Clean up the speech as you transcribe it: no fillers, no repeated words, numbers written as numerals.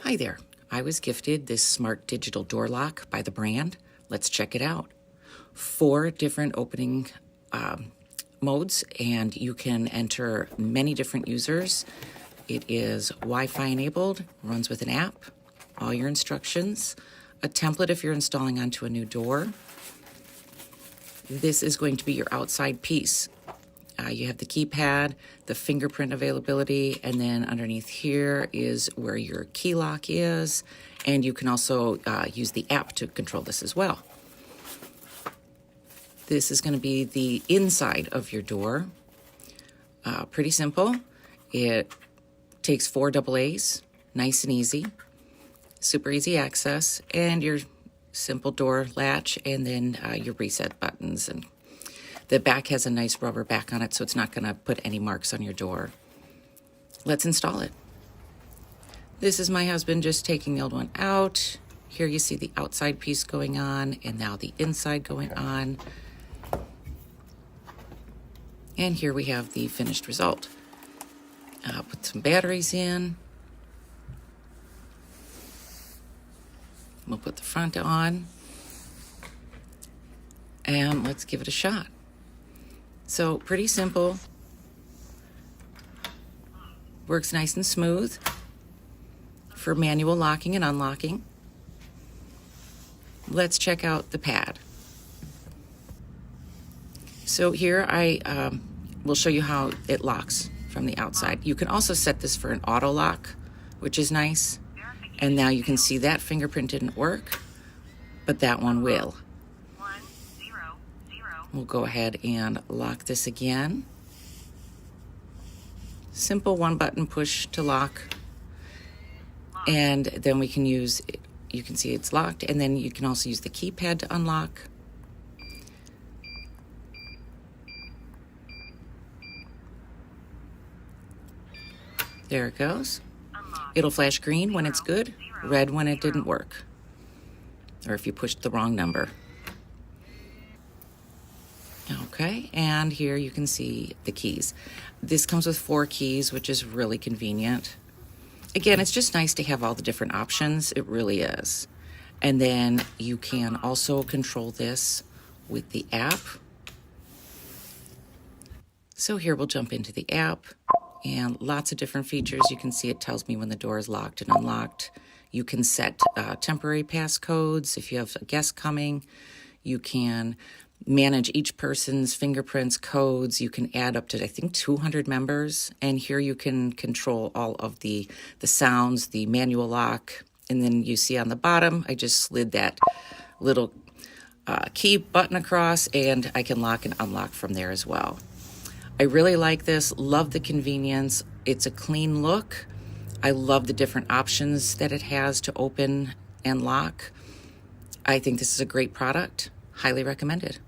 Hi there. I was gifted this smart digital door lock by the brand. Let's check it out. 4 different opening modes, and you can enter many different users. It is Wi-Fi enabled, runs with an app, all your instructions, a template if you're installing onto a new door. This is going to be your outside piece. You have the keypad, the fingerprint availability, and then underneath here is where your key lock is, and you can also use the app to control this as well. This is going to be the inside of your door. Pretty simple. It takes 4 AA's, nice and easy, super easy access, and your simple door latch, and then your reset buttons. And the back has a nice rubber back on it, so it's not going to put any marks on your door. Let's install it. This is my husband just taking the old one out. Here you see the outside piece going on, and now the inside going on. And here we have the finished result. Put some batteries in. We'll put the front on. And let's give it a shot. So pretty simple. Works nice and smooth for manual locking and unlocking. Let's check out the pad. So here I will show you how it locks from the outside. You can also set this for an auto lock, which is nice. And now you can see that fingerprint didn't work, but that one will. We'll go ahead and lock this again. Simple 1-button push to lock. And then we can use, you can see it's locked, and then you can also use the keypad to unlock. There it goes. It'll flash green when it's good, red when it didn't work, or if you pushed the wrong number. Okay, and here you can see the keys. This comes with 4 keys, which is really convenient. Again, it's just nice to have all the different options. It really is. And then you can also control this with the app. So here we'll jump into the app, and lots of different features. You can see it tells me when the door is locked and unlocked. You can set temporary passcodes if you have a guest coming. You can manage each person's fingerprints, codes. You can add up to, I think, 200 members. And here you can control all of the sounds, the manual lock. And then you see on the bottom, I just slid that little key button across, and I can lock and unlock from there as well. I really like this, love the convenience. It's a clean look. I love the different options that it has to open and lock. I think this is a great product. Highly recommended.